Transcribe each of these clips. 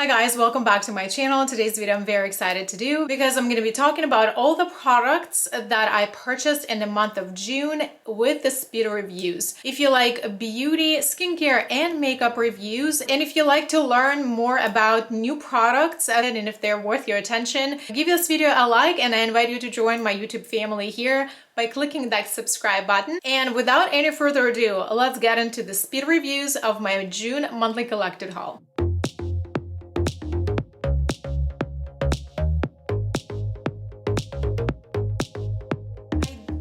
guys, welcome back to my channel. Today's video I'm very excited to do because I'm going to be talking about all the products that I purchased in the month of June with the speed reviews. If you like beauty, skincare, and makeup reviews, and if you like to learn more about new products and if they're worth your attention, give this video a like, and I invite you to join my YouTube family here by clicking that subscribe button. And without any further ado, let's get into the speed reviews of my June monthly collected haul.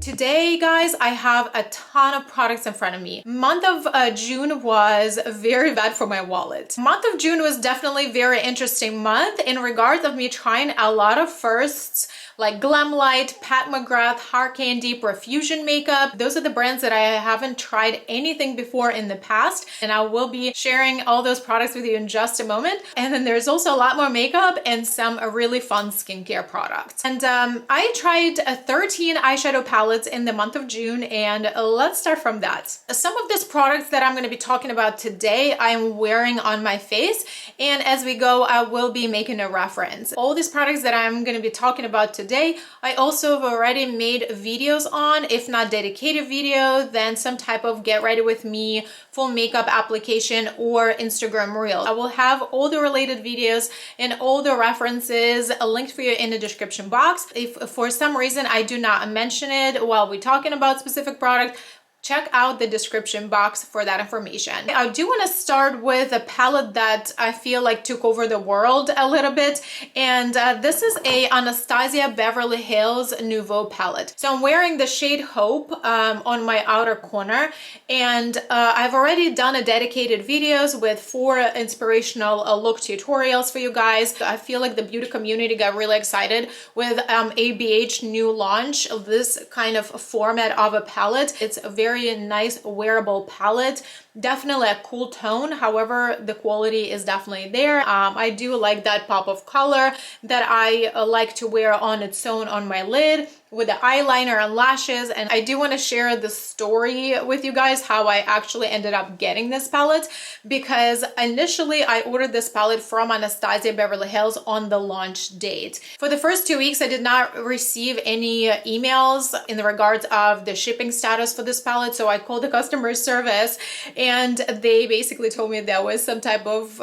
Today, guys, I have a ton of products in front of me. Month of June was very bad for my wallet. Month of June was definitely a very interesting month in regards of me trying a lot of firsts like Glamlight, Pat McGrath, Hard Candy, Profusion makeup. Those are the brands that I haven't tried anything before in the past, and I will be sharing all those products with you in just a moment. And then there's also a lot more makeup and some really fun skincare products. And I tried 13 eyeshadow palettes in the month of June, and let's start from that. Some of these products that I'm going to be talking about today I'm wearing on my face, and as we go I will be making a reference. All these products that I'm going to be talking about today I also have already made videos on, if not dedicated video, then some type of get ready with me full makeup application or Instagram reel. I will have all the related videos and all the references linked for you in the description box. If for some reason I do not mention it while we're talking about specific product, check out the description box for that information. I do want to start with a palette that I feel like took over the world a little bit, and this is a Anastasia Beverly Hills Nouveau palette. So I'm wearing the shade Hope on my outer corner, and I've already done a dedicated videos with 4 inspirational look tutorials for you guys. I feel like the beauty community got really excited with ABH new launch of this kind of format of a palette. It's a very nice wearable palette, definitely a cool tone, however the quality is definitely there. I do like that pop of color that I like to wear on its own on my lid with the eyeliner and lashes. And I do want to share the story with you guys how I actually ended up getting this palette, because initially I ordered this palette from Anastasia Beverly Hills on the launch date. For the first 2 weeks I did not receive any emails in regards of the shipping status for this palette, so I called the customer service and they basically told me there was some type of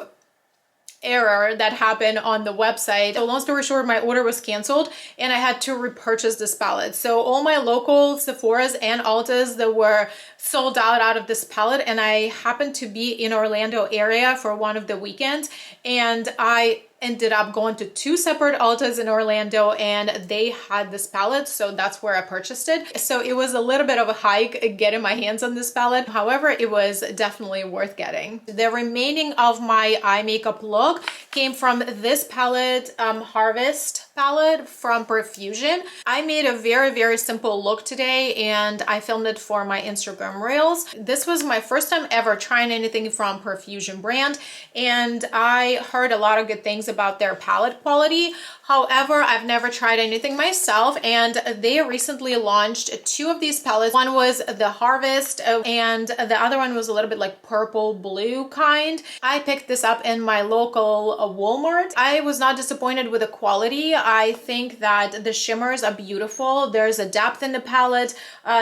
error that happened on the website. So long story short, my order was canceled and I had to repurchase this palette. So all my local Sephora's and Ulta's that were sold out of this palette, and I happened to be in Orlando area for one of the weekends, and I ended up going to 2 separate Ultas in Orlando and they had this palette, so that's where I purchased it. So it was a little bit of a hike getting my hands on this palette. However, it was definitely worth getting. The remaining of my eye makeup look came from this palette, Harvest palette from Profusion. I made a very simple look today and I filmed it for my Instagram reels. This was my first time ever trying anything from Profusion brand, and I heard a lot of good things about their palette quality. However, I've never tried anything myself, and they recently launched 2 of these palettes. One was the Harvest and the other one was a little bit like purple blue kind. I picked this up in my local Walmart. I was not disappointed with the quality. I think that the shimmers are beautiful. There's a depth in the palette.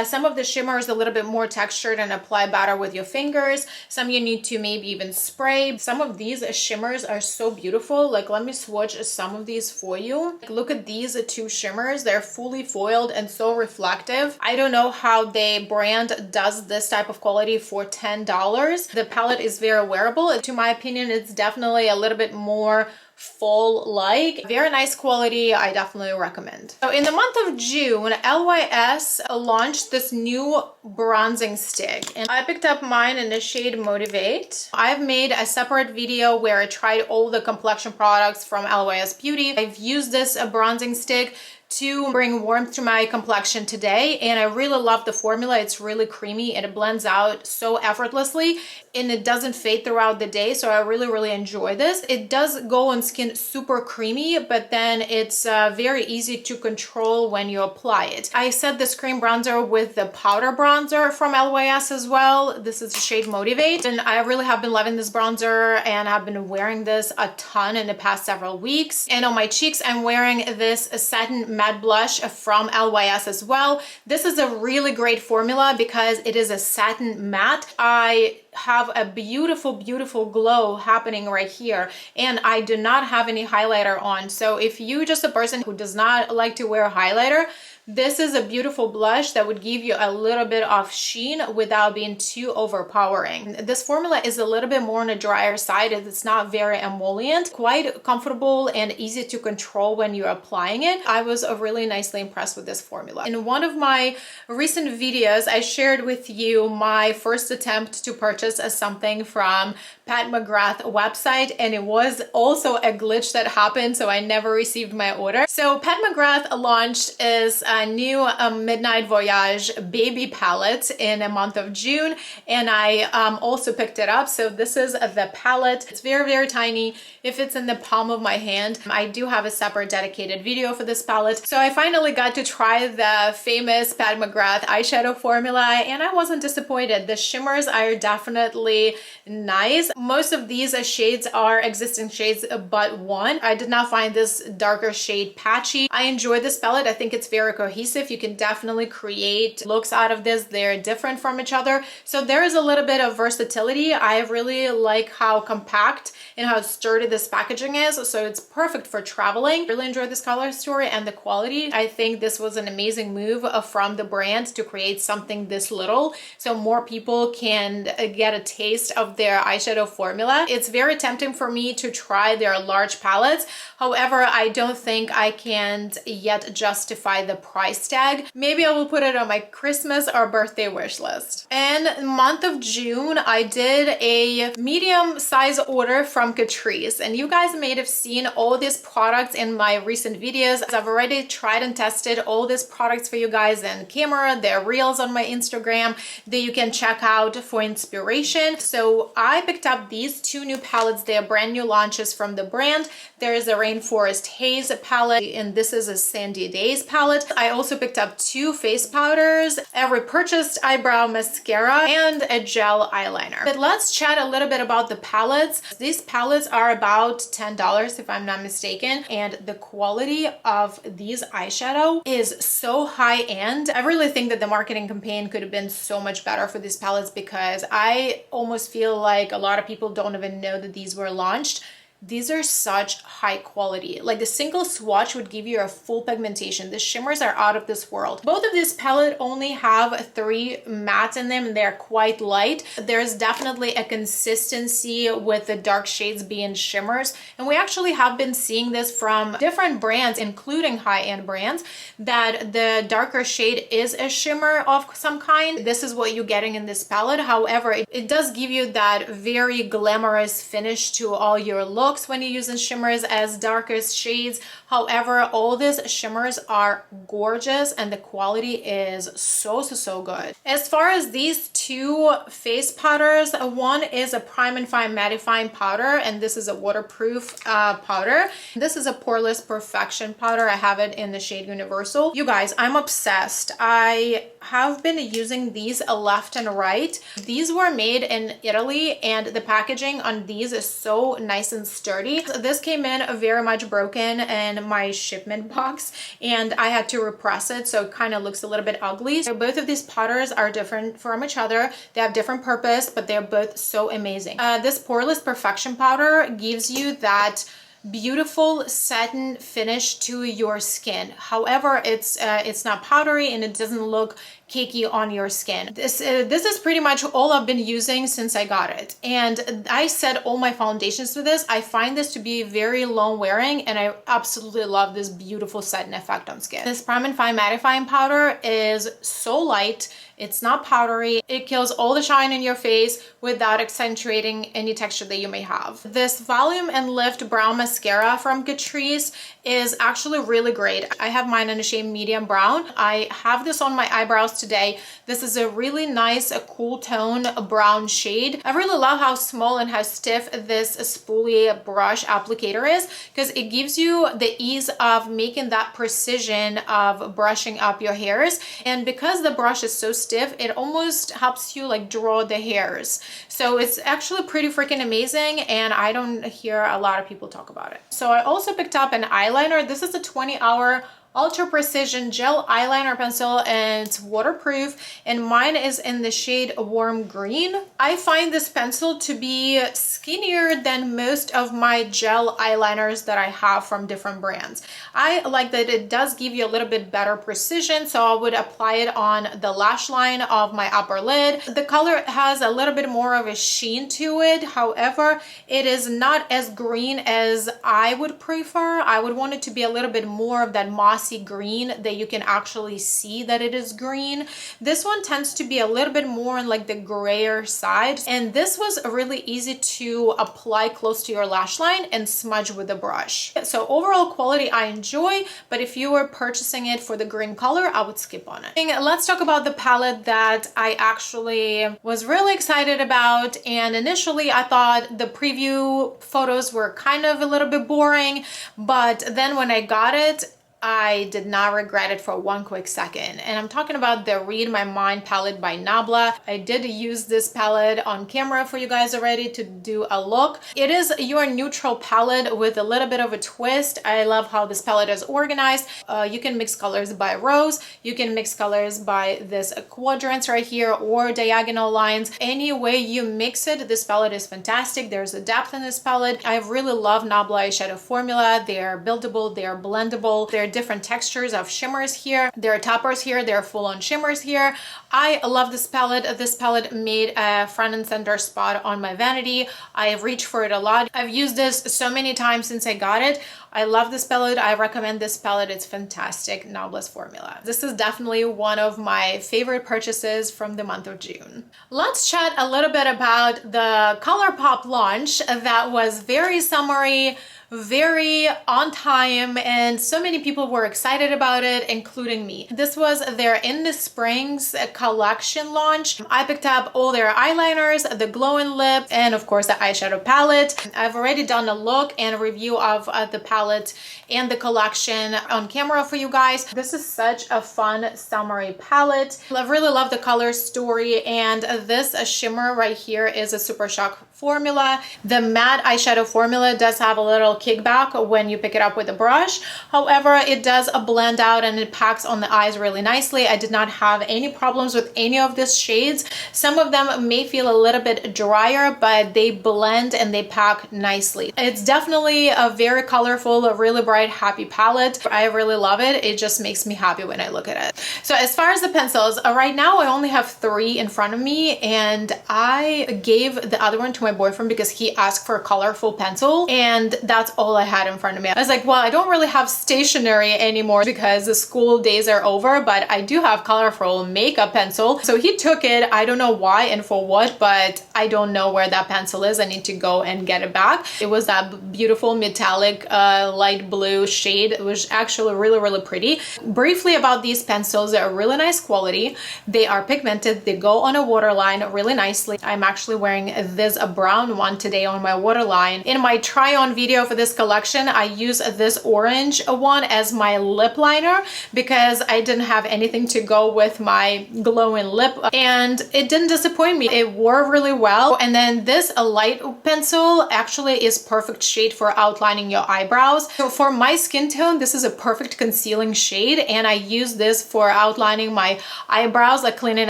Some of the shimmers a little bit more textured and apply better with your fingers. Some you need to maybe even spray. Some of these shimmers are so beautiful. Like, let me swatch some of these for you. Look at these 2 shimmers. They're fully foiled and so reflective. I don't know how the brand does this type of quality for $10. The palette is very wearable. To my opinion, it's definitely a little bit more fall-like. Very nice quality. I definitely recommend. So in the month of June, LYS launched this new bronzing stick, and I picked up mine in the shade Motivate. I've made a separate video where I tried all the complexion products from LYS Beauty. I've used this bronzing stick to bring warmth to my complexion today, and I really love the formula. It's really creamy and it blends out so effortlessly and it doesn't fade throughout the day, so I really enjoy this. It does go on skin super creamy, but then it's very easy to control when you apply it. I set this cream bronzer with the powder bronzer from LYS as well. This is the shade Motivate, and I really have been loving this bronzer and I've been wearing this a ton in the past several weeks. And on my cheeks, I'm wearing this Satin matte blush from LYS as well. This is a really great formula because it is a satin matte. I have a beautiful glow happening right here, and I do not have any highlighter on. So if you're just a person who does not like to wear highlighter, this is a beautiful blush that would give you a little bit of sheen without being too overpowering. This formula is a little bit more on the drier side. It's not very emollient, quite comfortable and easy to control when you're applying it. I was really nicely impressed with this formula. In one of my recent videos, I shared with you my first attempt to purchase something from Pat McGrath website, and it was also a glitch that happened, so I never received my order. So Pat McGrath launched is a new Midnight Voyage baby palette in the month of June, and I also picked it up. So this is the palette. It's very tiny. It fits in the palm of my hand. I do have a separate dedicated video for this palette. So I finally got to try the famous Pat McGrath eyeshadow formula, and I wasn't disappointed. The shimmers are definitely nice. Most of these shades are existing shades but one. I did not find this darker shade patchy. I enjoy this palette. I think it's very cohesive. You can definitely create looks out of this. They're different from each other. So there is a little bit of versatility. I really like how compact and how sturdy this packaging is. So it's perfect for traveling. Really enjoyed this color story and the quality. I think this was an amazing move from the brand to create something this little so more people can get a taste of their eyeshadow formula. It's very tempting for me to try their large palettes. However, I don't think I can yet justify the price tag. Maybe I will put it on my Christmas or birthday wish list. In month of June, I did a medium size order from Catrice, and you guys may have seen all these products in my recent videos. I've already tried and tested all these products for you guys in camera. They're reels on my Instagram that you can check out for inspiration. So I picked up these two new palettes. They are brand new launches from the brand. There is a Rainforest Haze palette, and this is a Sandy Days palette. I also picked up two face powders, a repurchased eyebrow mascara, and a gel eyeliner. But let's chat a little bit about the palettes. These palettes are about $10 if I'm not mistaken, and the quality of these eyeshadow is so high-end. I really think that the marketing campaign could have been so much better for these palettes, because I almost feel like a lot of people don't even know that these were launched. These are such high quality. Like a single swatch would give you a full pigmentation. The shimmers are out of this world. Both of these palette only have 3 mattes in them, and they're quite light. There's definitely a consistency with the dark shades being shimmers. And we actually have been seeing this from different brands, including high-end brands, that the darker shade is a shimmer of some kind. This is what you're getting in this palette. However, it does give you that very glamorous finish to all your looks when you're using shimmers as darkest shades. However, all these shimmers are gorgeous and the quality is so good. As far as these two face powders, one is a Prime and Fine Mattifying Powder, and this is a waterproof powder. This is a Poreless Perfection powder. I have it in the shade Universal. You guys, I'm obsessed. I have been using these left and right. These were made in Italy, and the packaging on these is so nice and sturdy. This came in very much broken in my shipment box, and I had to repress it, so it kind of looks a little bit ugly. So both of these powders are different from each other. They have different purpose, but they're both so amazing. This Poreless Perfection powder gives you that beautiful satin finish to your skin. However, it's not powdery and it doesn't look cakey on your skin. This is pretty much all I've been using since I got it. And I set all my foundations with this. I find this to be very long wearing, and I absolutely love this beautiful satin effect on skin. This Prime and Fine Mattifying Powder is so light. It's not powdery. It kills all the shine in your face without accentuating any texture that you may have. This Volume and Lift Brown Mascara from Catrice is actually really great. I have mine in a shade medium brown. I have this on my eyebrows today. This is a really nice, cool tone brown shade. I really love how small and how stiff this spoolie brush applicator is, because it gives you the ease of making that precision of brushing up your hairs. And because the brush is so stiff, it almost helps you like draw the hairs. So it's actually pretty freaking amazing, and I don't hear a lot of people talk about it. So I also picked up an eyeliner. This is a 20-hour ultra precision gel eyeliner pencil, and it's waterproof, and mine is in the shade Warm Green. I find this pencil to be skinnier than most of my gel eyeliners that I have from different brands. I like that it does give you a little bit better precision, so I would apply it on the lash line of my upper lid. The color has a little bit more of a sheen to it. However, it is not as green as I would prefer. I would want it to be a little bit more of that mossy green that you can actually see that it is green. This one tends to be a little bit more on like the grayer side, and this was really easy to apply close to your lash line and smudge with a brush. So overall quality I enjoy, but if you were purchasing it for the green color, I would skip on it. And let's talk about the palette that I actually was really excited about, and initially I thought the preview photos were kind of a little bit boring, but then when I got it, I did not regret it for one quick second. And I'm talking about the Read My Mind palette by NABLA. I did use this palette on camera for you guys already to do a look. It is your neutral palette with a little bit of a twist. I love how this palette is organized. You can mix colors by rows. You can mix colors by this quadrants right here or diagonal lines. Any way you mix it, this palette is fantastic. There's a depth in this palette. I really love NABLA eyeshadow formula. They're buildable, they're blendable, they're different textures of shimmers here. There are toppers here, there are full-on shimmers here. I love this palette. This palette made a front and center spot on my vanity. I have reached for it a lot. I've used this so many times since I got it. I love this palette. I recommend this palette. It's fantastic. NABLA's formula. This is definitely one of my favorite purchases from the month of June. Let's chat a little bit about the Colourpop launch that was very summery, very on time, and so many people were excited about it, including me. This was their In the Springs collection launch. I picked up all their eyeliners, the glowing lip, and of course the eyeshadow palette. I've already done a look and a review of the palette and the collection on camera for you guys. This is such a fun summery palette. I really love the color story, and this shimmer right here is a Super Shock formula. The matte eyeshadow formula does have a little kickback when you pick it up with a brush. However, it does blend out and it packs on the eyes really nicely. I did not have any problems with any of these shades. Some of them may feel a little bit drier, but they blend and they pack nicely. It's definitely a very colorful, a really bright, happy palette. I really love it. It just makes me happy when I look at it. So as far as the pencils, right now I only have 3 in front of me, and I gave the other one to my boyfriend because he asked for a colorful pencil, and that's all I had in front of me. I was like, well, I don't really have stationery anymore because the school days are over, but I do have colorful makeup pencil. So he took it. I don't know why and for what, but I don't know where that pencil is. I need to go and get it back. It was that beautiful metallic light blue shade. It was actually really, really pretty. Briefly about these pencils, they're really nice quality. They are pigmented. They go on a waterline really nicely. I'm actually wearing this brown one today on my waterline. In my try on video for this collection, I use this orange one as my lip liner because I didn't have anything to go with my glowing lip, and it didn't disappoint me. It wore really well. And then this light pencil actually is perfect shade for outlining your eyebrows. So for my skin tone, this is a perfect concealing shade, and I use this for outlining my eyebrows, like cleaning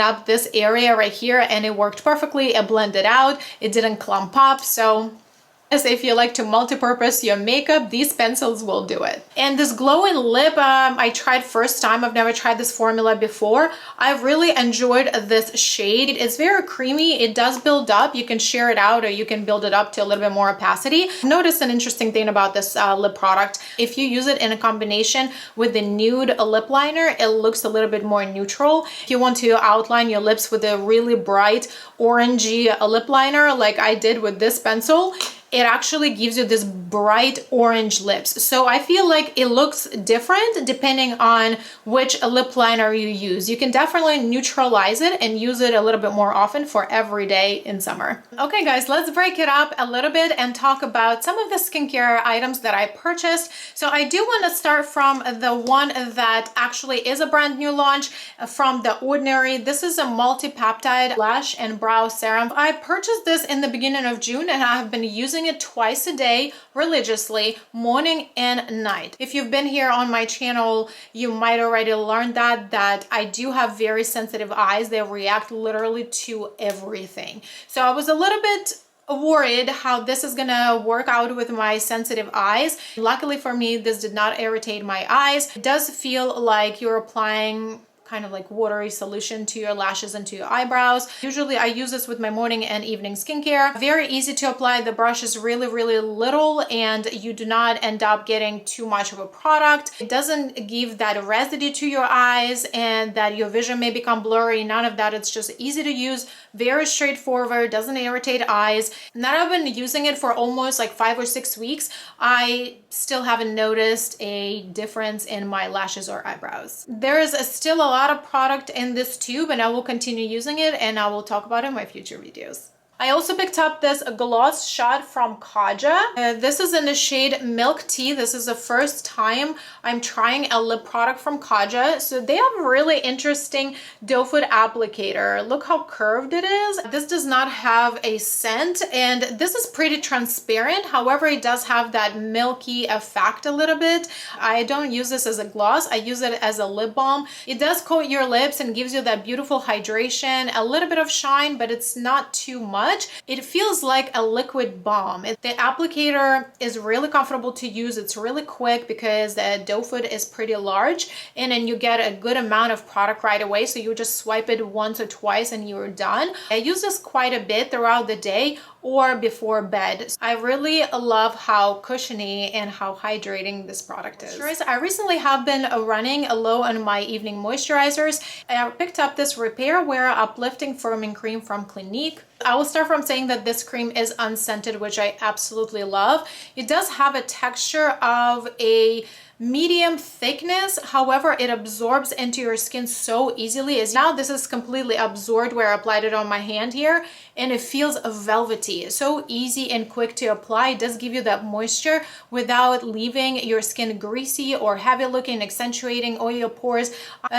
up this area right here, and it worked perfectly. It blended out. It didn't clump up. So If you like to multi-purpose your makeup, these pencils will do it. And this glowing lip, I tried first time. I've never tried this formula before. I've really enjoyed this shade. It's very creamy. It does build up. You can sheer it out or you can build it up to a little bit more opacity. Notice an interesting thing about this lip product. If you use it in a combination with the nude lip liner, it looks a little bit more neutral. If you want to outline your lips with a really bright orangey lip liner like I did with this pencil, it actually gives you this bright orange lips. So I feel like it looks different depending on which lip liner you use. You can definitely neutralize it and use it a little bit more often for every day in summer. Okay guys, let's break it up a little bit and talk about some of the skincare items that I purchased. So I do want to start from the one that actually is a brand new launch from The Ordinary. This is a multi-peptide lash and brow serum. I purchased this in the beginning of June and I have been using it twice a day religiously, morning and night. If you've been here on my channel, you might already learned that I do have very sensitive eyes. They react literally to everything. So I was a little bit worried how this is gonna work out with my sensitive eyes. Luckily for me, this did not irritate my eyes. It does feel like you're applying kind of like watery solution to your lashes and to your eyebrows. Usually I use this with my morning and evening skincare. Very easy to apply. The brush is really, really little and you do not end up getting too much of a product. It doesn't give that residue to your eyes and that your vision may become blurry. None of that. It's just easy to use, very straightforward, doesn't irritate eyes. Now I've been using it for almost like 5 or 6 weeks. I still haven't noticed a difference in my lashes or eyebrows. There is still a lot of product in this tube and I will continue using it and I will talk about it in my future videos. I also picked up this gloss shot from Kaja. This is in the shade Milk Tea. This is the first time I'm trying a lip product from Kaja. So they have a really interesting doe foot applicator. Look how curved it is. This does not have a scent and this is pretty transparent. However, it does have that milky effect a little bit. I don't use this as a gloss. I use it as a lip balm. It does coat your lips and gives you that beautiful hydration, a little bit of shine, but it's not too much. It feels like a liquid balm. The applicator is really comfortable to use. It's really quick because the doe foot is pretty large and then you get a good amount of product right away. So you just swipe it once or twice and you're done. I use this quite a bit throughout the day or before bed. I really love how cushiony and how hydrating this product is. I recently have been running low on my evening moisturizers. I picked up this Repair Wear Uplifting Firming Cream from Clinique. I will start from saying that this cream is unscented, which I absolutely love. It does have a texture of a medium thickness. However, it absorbs into your skin so easily. As now this is completely absorbed where I applied it on my hand here and it feels velvety. So easy and quick to apply. It does give you that moisture without leaving your skin greasy or heavy looking, accentuating oil pores.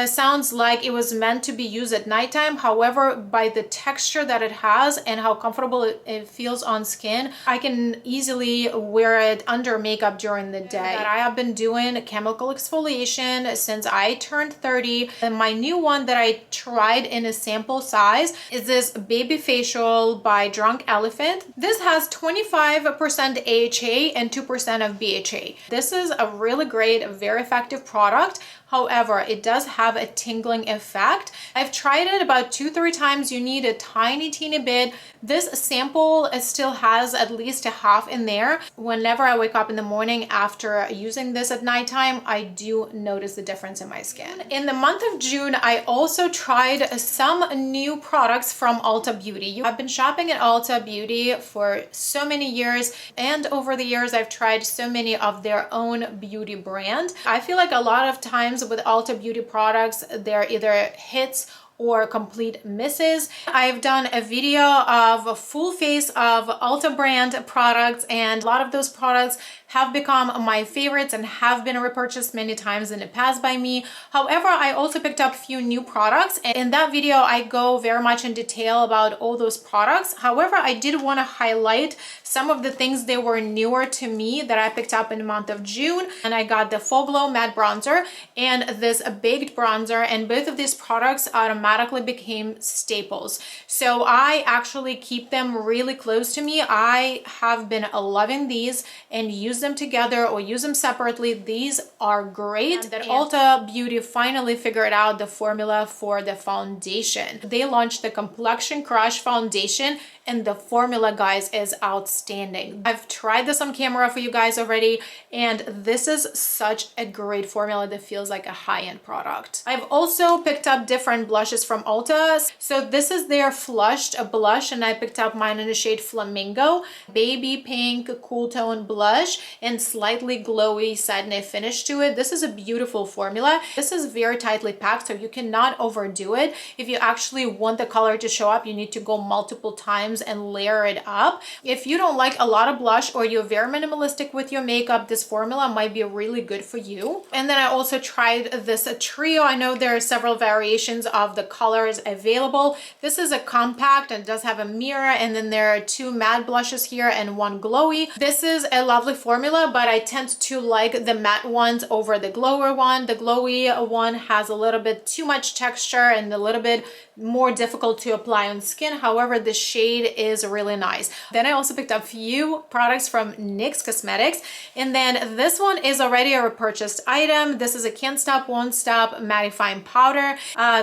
Sounds like it was meant to be used at nighttime. However, by the texture that it has and how comfortable it feels on skin, I can easily wear it under makeup during the day. I have been doing chemical exfoliation since I turned 30, and my new one that I tried in a sample size is this Baby Facial by Drunk Elephant. This has 25% AHA and 2% of BHA. This is a really great, very effective product. However, it does have a tingling effect. I've tried it about 2-3 times. You need a tiny, teeny bit. This sample still has at least a half in there. Whenever I wake up in the morning after using this at nighttime, I do notice the difference in my skin. In the month of June, I also tried some new products from Ulta Beauty. I've been shopping at Ulta Beauty for so many years, and over the years, I've tried so many of their own beauty brand. I feel like a lot of times with Ulta Beauty products, they're either hits or complete misses. I've done a video of a full face of Ulta brand products, and a lot of those products have become my favorites and have been repurchased many times in the past by me. However, I also picked up a few new products, and in that video I go very much in detail about all those products. However, I did want to highlight some of the things that were newer to me that I picked up in the month of June. And I got the Faux Glow Matte Bronzer and this Baked Bronzer, and both of these products automatically became staples. So I actually keep them really close to me. I have been loving these and use them together or use them separately. These are great. And that Ulta Beauty finally figured out the formula for the foundation. They launched the Complexion Crush Foundation, and the formula, guys, is outstanding. I've tried this on camera for you guys already, and this is such a great formula that feels like a high-end product. I've also picked up different blushes from Ulta. So this is their Flushed blush, and I picked up mine in the shade Flamingo. Baby pink cool tone blush and slightly glowy satiny finish to it. This is a beautiful formula. This is very tightly packed, so you cannot overdo it. If you actually want the color to show up, you need to go multiple times and layer it up. If you don't like a lot of blush or you're very minimalistic with your makeup, this formula might be really good for you. And then I also tried this trio. I know there are several variations of the colors available. This is a compact and does have a mirror, and then there are two matte blushes here and one glowy. This is a lovely formula, but I tend to like the matte ones over the glower one. The glowy one has a little bit too much texture and a little bit more difficult to apply on skin. However, the shade is really nice. Then I also picked up a few products from NYX Cosmetics, and then this one is already a repurchased item. This is a Can't Stop Won't Stop Mattifying Powder.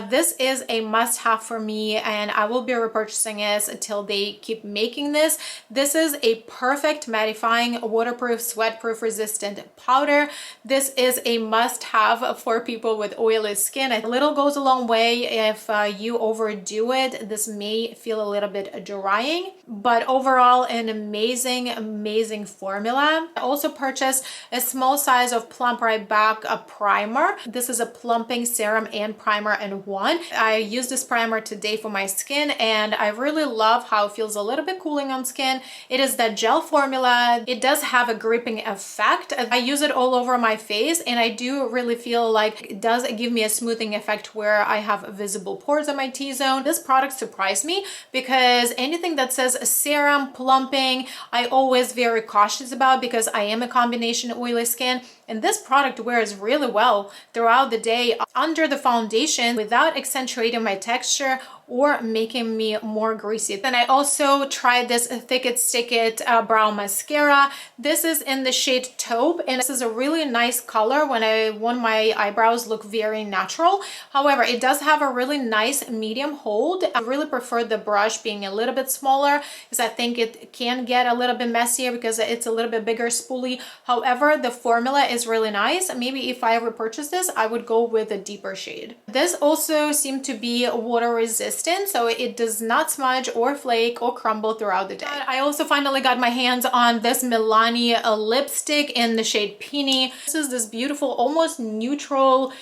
This is a must-have for me, and I will be repurchasing it until they keep making this. This is a perfect mattifying, waterproof, sweat-proof resistant powder. This is a must-have for people with oily skin. A little goes a long way. If you overdo it, this may feel a little bit drying, but overall an amazing formula. I also purchased a small size of Plump Right Back primer. This is a plumping serum and primer in one. I use this primer today for my skin, and I really love how it feels a little bit cooling on skin. It is that gel formula. It does have a gripping effect. I use it all over my face, and I do really feel like it does give me a smoothing effect where I have visible pores on my T-zone. This product surprised me because anything that says serum, plumping, I always very cautious about because I am a combination oily skin, and this product wears really well throughout the day under the foundation without accentuating my texture or making me more greasy. Then I also tried this Thicket brow mascara. This is in the shade Taupe, and this is a really nice color when I want my eyebrows look very natural. However, it does have a really nice medium hold. I really prefer the brush being a little bit smaller because I think it can get a little bit messier because it's a little bit bigger spoolie. However, the formula is really nice. Maybe if I repurchase this, I would go with a deeper shade. This also seemed to be water resistant, so it does not smudge or flake or crumble throughout the day. I also finally got my hands on this Milani lipstick in the shade Peony. This is this beautiful, almost neutral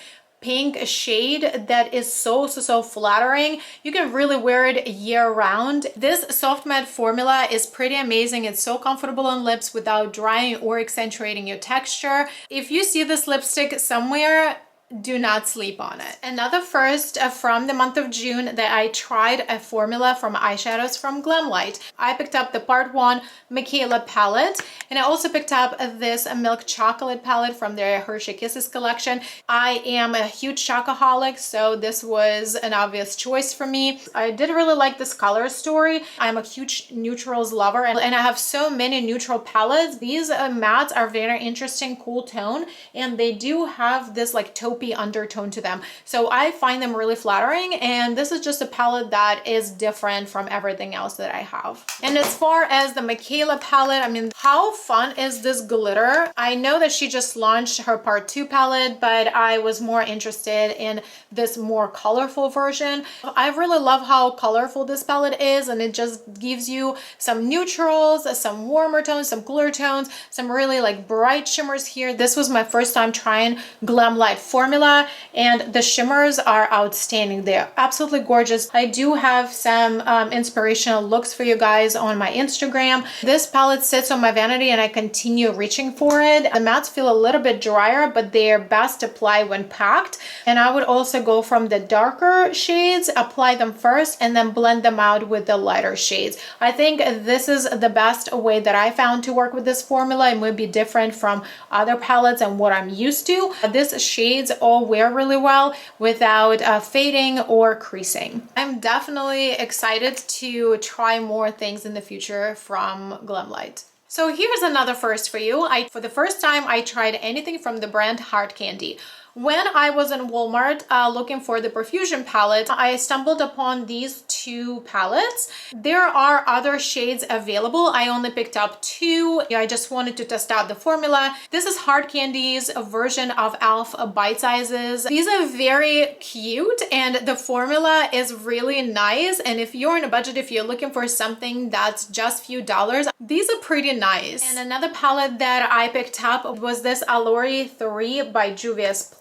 pink shade that is so flattering. You can really wear it year round. This soft matte formula is pretty amazing. It's so comfortable on lips without drying or accentuating your texture. If you see this lipstick somewhere, do not sleep on it. Another first from the month of June that I tried a formula from eyeshadows from Glamlight. I picked up the Part 1 Michaela palette, and I also picked up this milk chocolate palette from their Hershey Kisses collection. I am a huge chocoholic, so this was an obvious choice for me. I did really like this color story. I'm a huge neutrals lover, and I have so many neutral palettes. These mattes are very interesting, cool tone, and they do have this like taupe undertone to them, so I find them really flattering, and this is just a palette that is different from everything else that I have. And as far as the Michaela palette, I mean, how fun is this glitter? I know that she just launched her Part 2 palette, but I was more interested in this more colorful version. I really love how colorful this palette is, and it just gives you some neutrals, some warmer tones, some cooler tones, some really like bright shimmers here. This was my first time trying Glamlight formula, formula, and the shimmers are outstanding. They're absolutely gorgeous. I do have some inspirational looks for you guys on my Instagram. This palette sits on my vanity and I continue reaching for it. The mattes feel a little bit drier, but they're best applied when packed. And I would also go from the darker shades, apply them first, and then blend them out with the lighter shades. I think this is the best way that I found to work with this formula. It would be different from other palettes and what I'm used to. These shades all wear really well without fading or creasing. I'm definitely excited to try more things in the future from Glamlight. So here's another first for you. For the first time, I tried anything from the brand Hard Candy. When I was in Walmart looking for the Profusion palette, I stumbled upon these two palettes. There are other shades available. I only picked up two. I just wanted to test out the formula. This is Hard Candy's version of e.l.f. bite sizes. These are very cute and the formula is really nice. And if you're on a budget, if you're looking for something that's just a few dollars, these are pretty nice. And another palette that I picked up was this Allure 3 by Juvia's Place.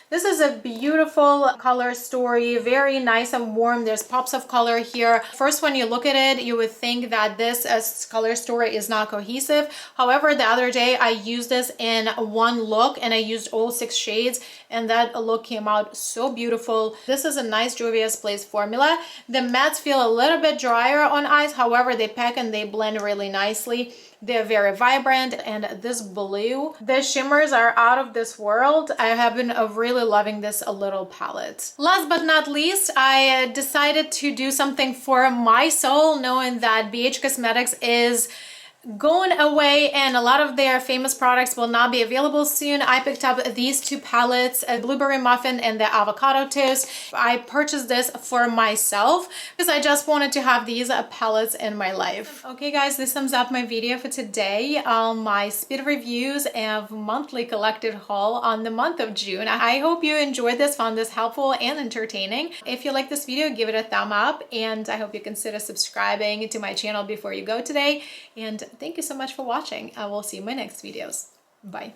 This is a beautiful color story, very nice and warm. There's pops of color here. First, when you look at it, you would think that this color story is not cohesive. However, the other day I used this in one look and I used all 6 shades and that look came out so beautiful. This is a nice Juvia's Place formula. The mattes feel a little bit drier on eyes. However, they pack and they blend really nicely. They're very vibrant, and this blue, the shimmers are out of this world. I have been really loving this little palette. Last but not least, I decided to do something for my soul, knowing that BH Cosmetics is going away and a lot of their famous products will not be available soon. I picked up these two palettes, a Blueberry Muffin and the Avocado Toast. I purchased this for myself because I just wanted to have these palettes in my life. Okay guys, this sums up my video for today. My speed reviews and monthly collected haul on the month of June. I hope you enjoyed this, found this helpful and entertaining. If you like this video, give it a thumb up, and I hope you consider subscribing to my channel before you go today. And thank you so much for watching. I will see you in my next videos. Bye.